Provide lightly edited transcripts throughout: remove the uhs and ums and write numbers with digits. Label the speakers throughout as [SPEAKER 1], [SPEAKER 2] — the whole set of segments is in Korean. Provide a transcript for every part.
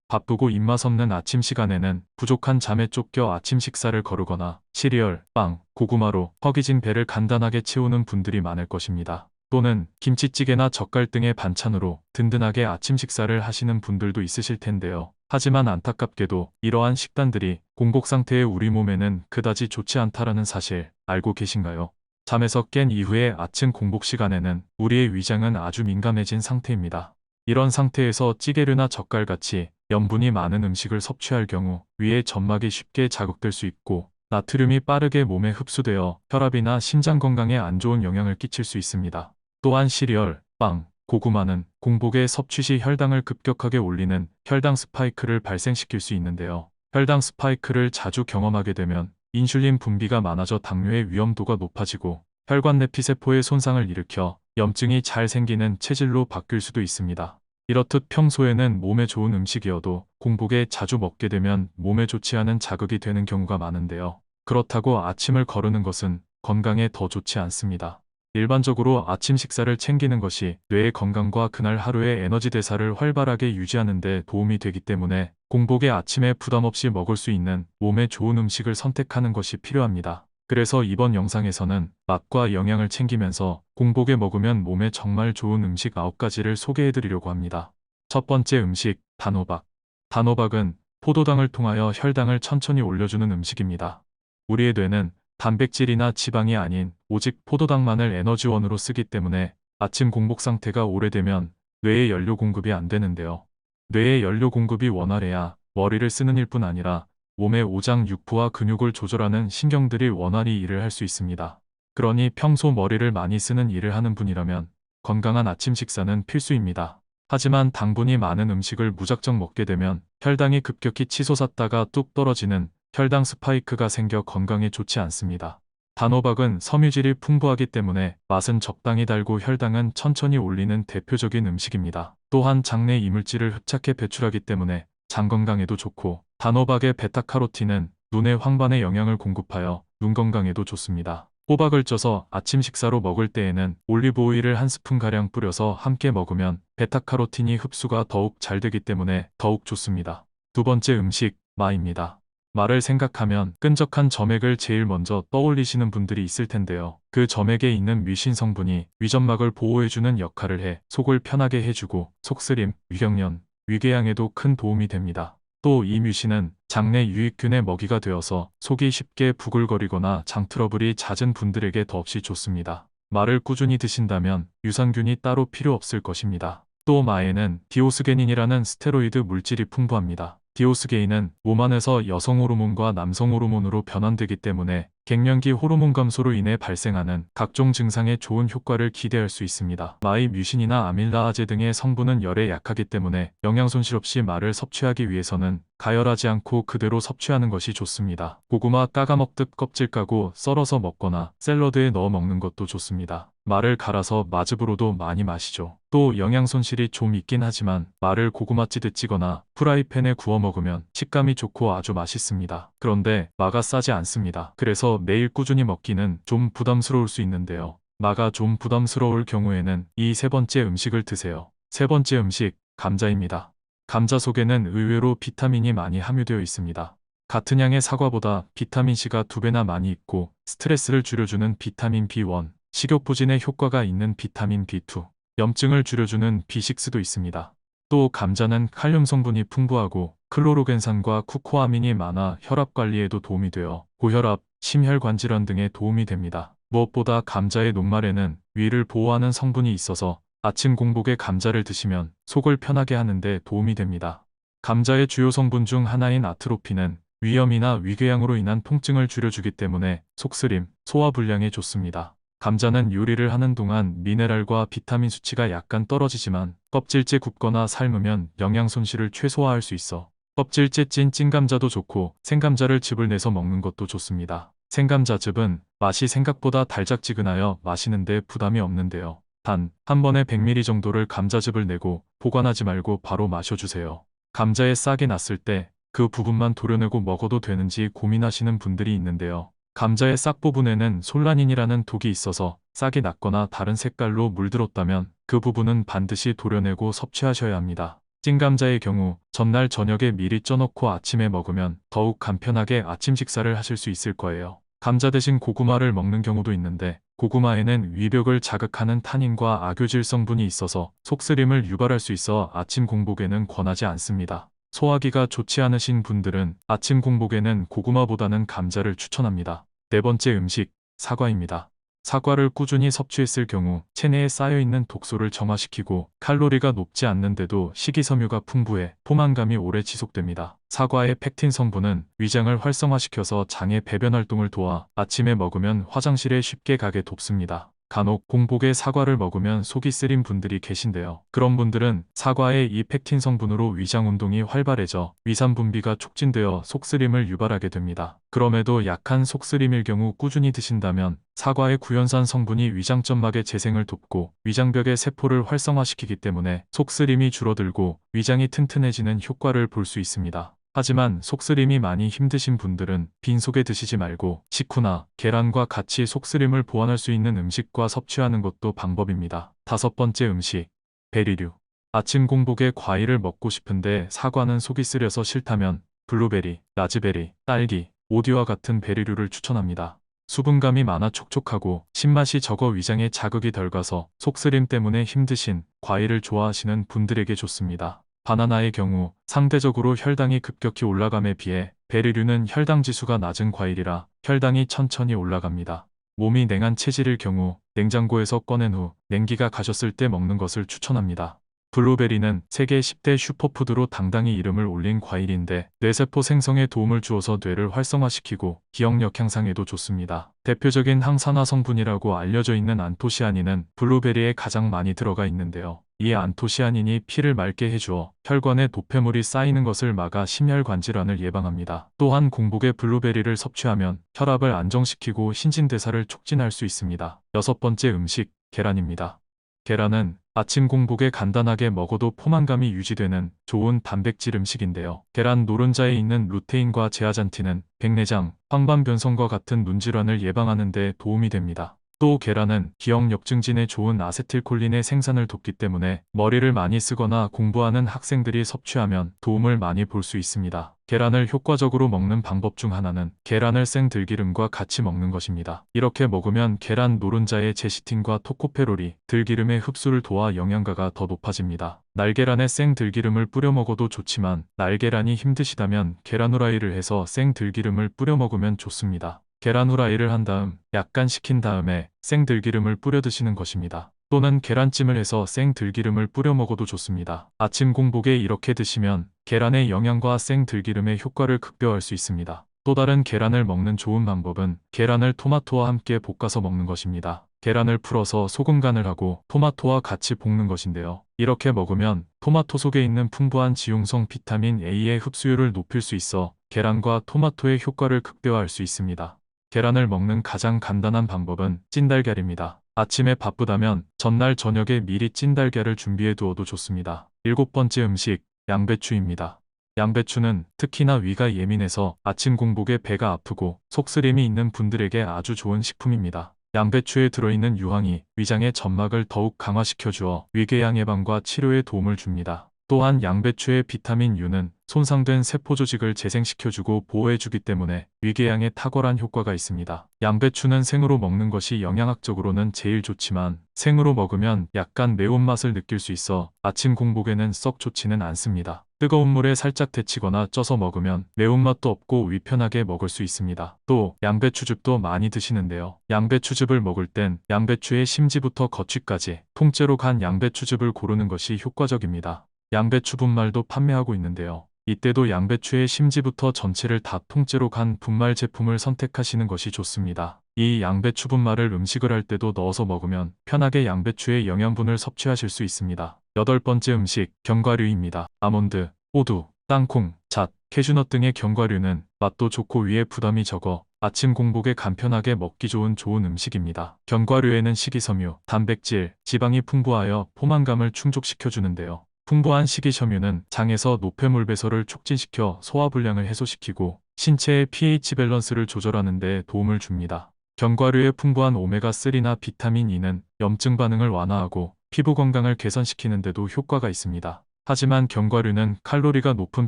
[SPEAKER 1] 바쁘고 입맛 없는 아침 시간에는 부족한 잠에 쫓겨 아침 식사를 거르거나 시리얼, 빵, 고구마로 허기진 배를 간단하게 채우는 분들이 많을 것입니다. 또는 김치찌개나 젓갈 등의 반찬으로 든든하게 아침 식사를 하시는 분들도 있으실 텐데요. 하지만 안타깝게도 이러한 식단들이 공복 상태의 우리 몸에는 그다지 좋지 않다라는 사실 알고 계신가요? 잠에서 깬 이후의 아침 공복 시간에는 우리의 위장은 아주 민감해진 상태입니다. 이런 상태에서 찌개류나 젓갈같이 염분이 많은 음식을 섭취할 경우 위의 점막이 쉽게 자극될 수 있고 나트륨이 빠르게 몸에 흡수되어 혈압이나 심장 건강에 안 좋은 영향을 끼칠 수 있습니다. 또한 시리얼, 빵, 고구마는 공복에 섭취 시 혈당을 급격하게 올리는 혈당 스파이크를 발생시킬 수 있는데요. 혈당 스파이크를 자주 경험하게 되면 인슐린 분비가 많아져 당뇨의 위험도가 높아지고 혈관 내피세포의 손상을 일으켜 염증이 잘 생기는 체질로 바뀔 수도 있습니다. 이렇듯 평소에는 몸에 좋은 음식이어도 공복에 자주 먹게 되면 몸에 좋지 않은 자극이 되는 경우가 많은데요. 그렇다고 아침을 거르는 것은 건강에 더 좋지 않습니다. 일반적으로 아침 식사를 챙기는 것이 뇌의 건강과 그날 하루의 에너지 대사를 활발하게 유지하는 데 도움이 되기 때문에 공복에 아침에 부담 없이 먹을 수 있는 몸에 좋은 음식을 선택하는 것이 필요합니다. 그래서 이번 영상에서는 맛과 영양을 챙기면서 공복에 먹으면 몸에 정말 좋은 음식 9가지를 소개해드리려고 합니다. 첫 번째 음식, 단호박. 단호박은 포도당을 통하여 혈당을 천천히 올려주는 음식입니다. 우리의 뇌는 단백질이나 지방이 아닌 오직 포도당만을 에너지원으로 쓰기 때문에 아침 공복 상태가 오래되면 뇌에 연료 공급이 안 되는데요. 뇌의 연료 공급이 원활해야 머리를 쓰는 일뿐 아니라 몸의 오장 육부와 근육을 조절하는 신경들이 원활히 일을 할 수 있습니다. 그러니 평소 머리를 많이 쓰는 일을 하는 분이라면 건강한 아침 식사는 필수입니다. 하지만 당분이 많은 음식을 무작정 먹게 되면 혈당이 급격히 치솟았다가 뚝 떨어지는 혈당 스파이크가 생겨 건강에 좋지 않습니다. 단호박은 섬유질이 풍부하기 때문에 맛은 적당히 달고 혈당은 천천히 올리는 대표적인 음식입니다. 또한 장내 이물질을 흡착해 배출하기 때문에 장 건강에도 좋고 단호박의 베타카로틴은 눈의 황반에 영양을 공급하여 눈 건강에도 좋습니다. 호박을 쪄서 아침 식사로 먹을 때에는 올리브 오일을 한 스푼가량 뿌려서 함께 먹으면 베타카로틴이 흡수가 더욱 잘 되기 때문에 더욱 좋습니다. 두 번째 음식, 마입니다. 마를 생각하면 끈적한 점액을 제일 먼저 떠올리시는 분들이 있을 텐데요. 그 점액에 있는 뮤신 성분이 위점막을 보호해주는 역할을 해 속을 편하게 해주고 속쓰림, 위경련, 위궤양에도 큰 도움이 됩니다. 또 이 뮤신은 장내 유익균의 먹이가 되어서 속이 쉽게 부글거리거나 장 트러블이 잦은 분들에게 더없이 좋습니다. 마를 꾸준히 드신다면 유산균이 따로 필요 없을 것입니다. 또 마에는 디오스게닌이라는 스테로이드 물질이 풍부합니다. 디오스게인은 몸 안에서 여성 호르몬과 남성 호르몬으로 변환되기 때문에 갱년기 호르몬 감소로 인해 발생하는 각종 증상에 좋은 효과를 기대할 수 있습니다. 마의 뮤신이나 아밀라아제 등의 성분은 열에 약하기 때문에 영양 손실 없이 마를 섭취하기 위해서는 가열하지 않고 그대로 섭취하는 것이 좋습니다. 고구마 까가먹듯 껍질 까고 썰어서 먹거나 샐러드에 넣어 먹는 것도 좋습니다. 마를 갈아서 마즙으로도 많이 마시죠. 또 영양 손실이 좀 있긴 하지만 마를 고구마 찌듯 찌거나 프라이팬에 구워 먹으면 식감이 좋고 아주 맛있습니다. 그런데 마가 싸지 않습니다. 그래서 매일 꾸준히 먹기는 좀 부담스러울 수 있는데요. 마가 좀 부담스러울 경우에는 이 세 번째 음식을 드세요. 세 번째 음식, 감자입니다. 감자 속에는 의외로 비타민이 많이 함유되어 있습니다. 같은 양의 사과보다 비타민C가 2배나 많이 있고 스트레스를 줄여주는 비타민 B1, 식욕부진에 효과가 있는 비타민 B2, 염증을 줄여주는 B6도 있습니다. 또 감자는 칼륨 성분이 풍부하고 클로로겐산과 쿠코아민이 많아 혈압 관리에도 도움이 되어 고혈압, 심혈관 질환 등에 도움이 됩니다. 무엇보다 감자의 녹말에는 위를 보호하는 성분이 있어서 아침 공복에 감자를 드시면 속을 편하게 하는데 도움이 됩니다. 감자의 주요 성분 중 하나인 아트로핀은 위염이나 위궤양으로 인한 통증을 줄여주기 때문에 속쓰림, 소화불량에 좋습니다. 감자는 요리를 하는 동안 미네랄과 비타민 수치가 약간 떨어지지만 껍질째 굽거나 삶으면 영양 손실을 최소화할 수 있어 껍질째 찐 찐감자도 좋고 생감자를 즙을 내서 먹는 것도 좋습니다. 생감자즙은 맛이 생각보다 달짝지근하여 마시는데 부담이 없는데요. 단, 한 번에 100ml 정도를 감자즙을 내고 보관하지 말고 바로 마셔주세요. 감자에 싹이 났을 때 그 부분만 도려내고 먹어도 되는지 고민하시는 분들이 있는데요. 감자의 싹 부분에는 솔라닌이라는 독이 있어서 싹이 났거나 다른 색깔로 물들었다면 그 부분은 반드시 도려내고 섭취하셔야 합니다. 찐감자의 경우 전날 저녁에 미리 쪄놓고 아침에 먹으면 더욱 간편하게 아침 식사를 하실 수 있을 거예요. 감자 대신 고구마를 먹는 경우도 있는데 고구마에는 위벽을 자극하는 타닌과 악효질 성분이 있어서 속쓰림을 유발할 수 있어 아침 공복에는 권하지 않습니다. 소화기가 좋지 않으신 분들은 아침 공복에는 고구마보다는 감자를 추천합니다. 네 번째 음식, 사과입니다. 사과를 꾸준히 섭취했을 경우 체내에 쌓여있는 독소를 정화시키고 칼로리가 높지 않는데도 식이섬유가 풍부해 포만감이 오래 지속됩니다. 사과의 팩틴 성분은 위장을 활성화시켜서 장의 배변 활동을 도와 아침에 먹으면 화장실에 쉽게 가게 돕습니다. 간혹 공복에 사과를 먹으면 속이 쓰린 분들이 계신데요. 그런 분들은 사과의 이 팩틴 성분으로 위장 운동이 활발해져 위산 분비가 촉진되어 속쓰림을 유발하게 됩니다. 그럼에도 약한 속쓰림일 경우 꾸준히 드신다면 사과의 구연산 성분이 위장점막의 재생을 돕고 위장벽의 세포를 활성화시키기 때문에 속쓰림이 줄어들고 위장이 튼튼해지는 효과를 볼 수 있습니다. 하지만 속쓰림이 많이 힘드신 분들은 빈속에 드시지 말고 식후나 계란과 같이 속쓰림을 보완할 수 있는 음식과 섭취하는 것도 방법입니다. 다섯 번째 음식, 베리류. 아침 공복에 과일을 먹고 싶은데 사과는 속이 쓰려서 싫다면 블루베리, 라즈베리, 딸기, 오디와 같은 베리류를 추천합니다. 수분감이 많아 촉촉하고 신맛이 적어 위장에 자극이 덜 가서 속쓰림 때문에 힘드신 과일을 좋아하시는 분들에게 좋습니다. 바나나의 경우 상대적으로 혈당이 급격히 올라감에 비해 베리류는 혈당 지수가 낮은 과일이라 혈당이 천천히 올라갑니다. 몸이 냉한 체질일 경우 냉장고에서 꺼낸 후 냉기가 가셨을 때 먹는 것을 추천합니다. 블루베리는 세계 10대 슈퍼푸드로 당당히 이름을 올린 과일인데 뇌세포 생성에 도움을 주어서 뇌를 활성화시키고 기억력 향상에도 좋습니다. 대표적인 항산화 성분이라고 알려져 있는 안토시아닌은 블루베리에 가장 많이 들어가 있는데요. 이 안토시아닌이 피를 맑게 해주어 혈관에 노폐물이 쌓이는 것을 막아 심혈관 질환을 예방합니다. 또한 공복에 블루베리를 섭취하면 혈압을 안정시키고 신진대사를 촉진할 수 있습니다. 여섯 번째 음식, 계란입니다. 계란은 아침 공복에 간단하게 먹어도 포만감이 유지되는 좋은 단백질 음식인데요. 계란 노른자에 있는 루테인과 제아잔틴은 백내장, 황반변성과 같은 눈질환을 예방하는 데 도움이 됩니다. 또 계란은 기억력 증진에 좋은 아세틸콜린의 생산을 돕기 때문에 머리를 많이 쓰거나 공부하는 학생들이 섭취하면 도움을 많이 볼 수 있습니다. 계란을 효과적으로 먹는 방법 중 하나는 계란을 생들기름과 같이 먹는 것입니다. 이렇게 먹으면 계란 노른자의 제시틴과 토코페롤이 들기름의 흡수를 도와 영양가가 더 높아집니다. 날계란에 생들기름을 뿌려 먹어도 좋지만 날계란이 힘드시다면 계란 후라이를 해서 생들기름을 뿌려 먹으면 좋습니다. 계란 후라이를 한 다음 약간 식힌 다음에 생들기름을 뿌려 드시는 것입니다. 또는 계란찜을 해서 생들기름을 뿌려 먹어도 좋습니다. 아침 공복에 이렇게 드시면 계란의 영양과 생들기름의 효과를 극대화할 수 있습니다. 또 다른 계란을 먹는 좋은 방법은 계란을 토마토와 함께 볶아서 먹는 것입니다. 계란을 풀어서 소금 간을 하고 토마토와 같이 볶는 것인데요. 이렇게 먹으면 토마토 속에 있는 풍부한 지용성 비타민 A의 흡수율을 높일 수 있어 계란과 토마토의 효과를 극대화할 수 있습니다. 계란을 먹는 가장 간단한 방법은 찐달걀입니다. 아침에 바쁘다면 전날 저녁에 미리 찐달걀을 준비해 두어도 좋습니다. 일곱 번째 음식, 양배추입니다. 양배추는 특히나 위가 예민해서 아침 공복에 배가 아프고 속쓰림이 있는 분들에게 아주 좋은 식품입니다. 양배추에 들어있는 유황이 위장의 점막을 더욱 강화시켜 주어 위궤양 예방과 치료에 도움을 줍니다. 또한 양배추의 비타민 U는 손상된 세포 조직을 재생시켜주고 보호해주기 때문에 위궤양에 탁월한 효과가 있습니다. 양배추는 생으로 먹는 것이 영양학적으로는 제일 좋지만 생으로 먹으면 약간 매운맛을 느낄 수 있어 아침 공복에는 썩 좋지는 않습니다. 뜨거운 물에 살짝 데치거나 쪄서 먹으면 매운맛도 없고 위편하게 먹을 수 있습니다. 또 양배추즙도 많이 드시는데요. 양배추즙을 먹을 땐 양배추의 심지부터 겉쥐까지 통째로 간 양배추즙을 고르는 것이 효과적입니다. 양배추 분말도 판매하고 있는데요. 이때도 양배추의 심지부터 전체를 다 통째로 간 분말 제품을 선택하시는 것이 좋습니다. 이 양배추 분말을 음식을 할 때도 넣어서 먹으면 편하게 양배추의 영양분을 섭취하실 수 있습니다. 여덟 번째 음식, 견과류입니다. 아몬드, 호두, 땅콩, 잣, 캐슈넛 등의 견과류는 맛도 좋고 위에 부담이 적어 아침 공복에 간편하게 먹기 좋은 음식입니다. 견과류에는 식이섬유, 단백질, 지방이 풍부하여 포만감을 충족시켜주는데요. 풍부한 식이섬유는 장에서 노폐물 배설을 촉진시켜 소화불량을 해소시키고 신체의 pH 밸런스를 조절하는 데 도움을 줍니다. 견과류의 풍부한 오메가3나 비타민 E는 염증 반응을 완화하고 피부 건강을 개선시키는 데도 효과가 있습니다. 하지만 견과류는 칼로리가 높은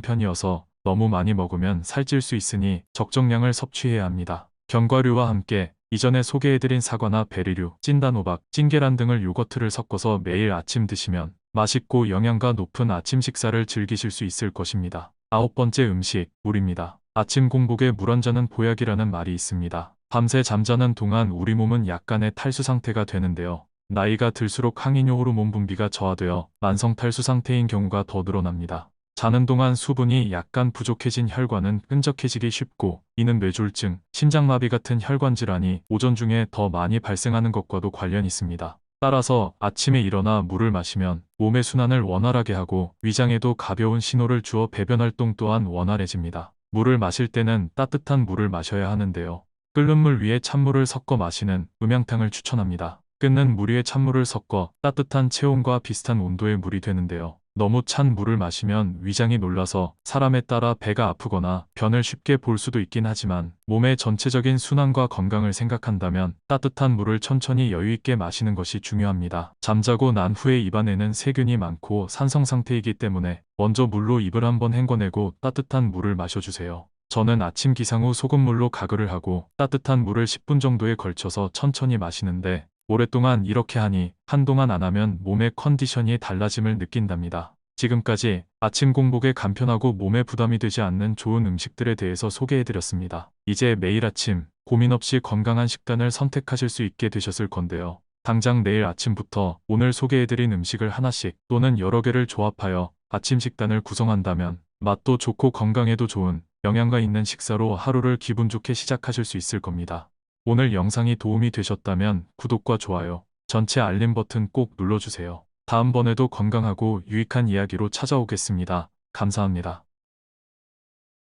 [SPEAKER 1] 편이어서 너무 많이 먹으면 살찔 수 있으니 적정량을 섭취해야 합니다. 견과류와 함께 이전에 소개해드린 사과나 베리류, 찐단호박, 찐계란 등을 요거트를 섞어서 매일 아침 드시면 맛있고 영양가 높은 아침 식사를 즐기실 수 있을 것입니다. 9번째 음식, 물입니다. 아침 공복에 물 한 잔은 보약이라는 말이 있습니다. 밤새 잠자는 동안 우리 몸은 약간의 탈수 상태가 되는데요. 나이가 들수록 항이뇨 호르몬 분비가 저하되어 만성 탈수 상태인 경우가 더 늘어납니다. 자는 동안 수분이 약간 부족해진 혈관은 끈적해지기 쉽고 이는 뇌졸중, 심장마비 같은 혈관 질환이 오전 중에 더 많이 발생하는 것과도 관련이 있습니다. 따라서 아침에 일어나 물을 마시면 몸의 순환을 원활하게 하고 위장에도 가벼운 신호를 주어 배변 활동 또한 원활해집니다. 물을 마실 때는 따뜻한 물을 마셔야 하는데요. 끓는 물 위에 찬물을 섞어 마시는 음양탕을 추천합니다. 끓는 물 위에 찬물을 섞어 따뜻한 체온과 비슷한 온도의 물이 되는데요. 너무 찬 물을 마시면 위장이 놀라서 사람에 따라 배가 아프거나 변을 쉽게 볼 수도 있긴 하지만 몸의 전체적인 순환과 건강을 생각한다면 따뜻한 물을 천천히 여유 있게 마시는 것이 중요합니다. 잠자고 난 후에 입안에는 세균이 많고 산성 상태이기 때문에 먼저 물로 입을 한번 헹궈내고 따뜻한 물을 마셔주세요. 저는 아침 기상 후 소금물로 가글을 하고 따뜻한 물을 10분 정도에 걸쳐서 천천히 마시는데 오랫동안 이렇게 하니 한동안 안 하면 몸의 컨디션이 달라짐을 느낀답니다. 지금까지 아침 공복에 간편하고 몸에 부담이 되지 않는 좋은 음식들에 대해서 소개해드렸습니다. 이제 매일 아침 고민 없이 건강한 식단을 선택하실 수 있게 되셨을 건데요. 당장 내일 아침부터 오늘 소개해드린 음식을 하나씩 또는 여러 개를 조합하여 아침 식단을 구성한다면 맛도 좋고 건강에도 좋은 영양가 있는 식사로 하루를 기분 좋게 시작하실 수 있을 겁니다. 오늘 영상이 도움이 되셨다면 구독과 좋아요, 전체 알림 버튼 꼭 눌러주세요. 다음번에도 건강하고 유익한 이야기로 찾아오겠습니다. 감사합니다.